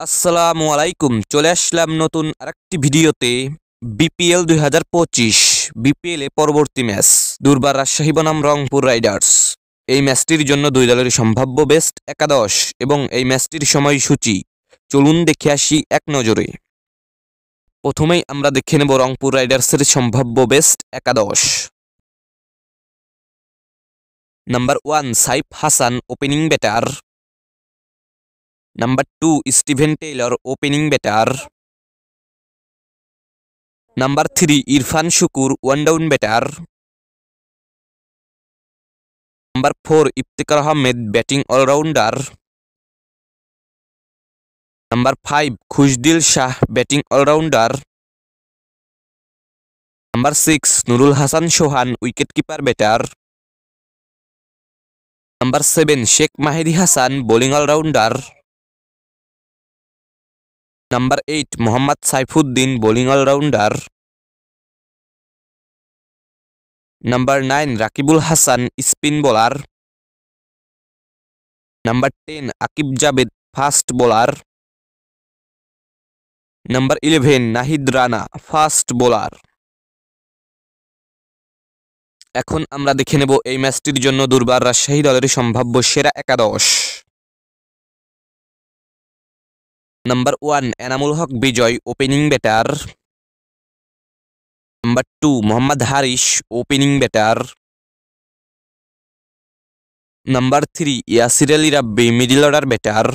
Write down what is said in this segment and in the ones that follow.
আসসালামু আলাইকুম, চলে আসলাম নতুন আরেকটি ভিডিওতে। বিপিএল 2025 বিপিএল এ পরবর্তী ম্যাচ দুর্বার রাজশাহী বনাম রংপুর রাইডার্স। এই ম্যাচটির জন্য দুই দলের সম্ভাব্য বেস্ট একাদশ এবং এই ম্যাচটির সময়সূচি চলুন দেখে আসি এক নজরে। প্রথমেই আমরা দেখে নেব রংপুর রাইডার্সের সম্ভাব্য বেস্ট একাদশ। Number 1 Saif Hasan, opening batter. Number 2 Steven Taylor, opening batter. Number 3 Irfan Shukur, one down batter. Number 4 Iftikhar Ahmed, batting allrounder. Number 5 Khushdil Shah, batting allrounder. Number 6 Nurul Hasan Sohan, wicket keeper batter. Number 7 Sheikh Mahedi Hasan, bowling allrounder. Number 8 Mohammad Saifuddin, bowling allrounder. Number 9 Rakibul Hasan, spin bowler. Number 10 Aqib Javed, fast bowler. Number 11 Nahid Rana, fast bowler. এখন আমরা দেখে নেব এই ম্যাচটির জন্য দুর্বার রাজশাহী দলের সম্ভাব্য সেরা একাদশ। Number 1 Enamul Haque Bijoy, opening batter. Number 2 Mohammad Haris, opening batter. Number 3 Yasir Ali Rabbi, middle order batter.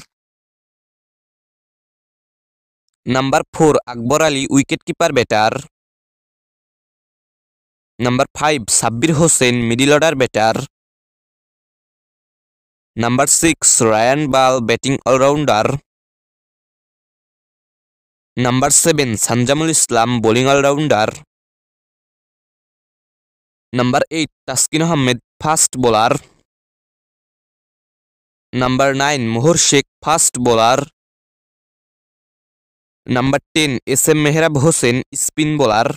Number 4 Akbar Ali, wicket keeper batter. Number 5 Sabbir Hossain, middle order batter. Number 6 Ryan Burl, batting allrounder. Number 7 Sanjamul Islam, bowling allrounder. Number 8 Taskin Ahmed, fast bowler. Number 9 Mohor Sheikh, fast bowler. Number 10 S M Mehrab Hossain, spin bowler.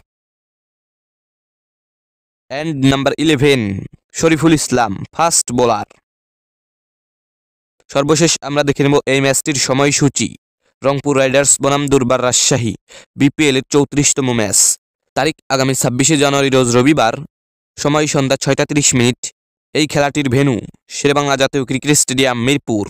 And number 11 Shoriful Islam, fast bowler. সর্বশেষ আমরা দেখে নেব এই ম্যাচটির সময়সূচি। Rangpur Riders বনাম দুর্বার Rajshahi, BPL এর 34তম match. তারিখ আগামী 26শে জানুয়ারি, রোজ রবিবার। সময় সন্ধ্যা 6টা 30 মিনিট। এই খেলাটির ভেন্যু শেরেবাংলা জাতীয় ক্রিকেট স্টেডিয়াম, মিরপুর।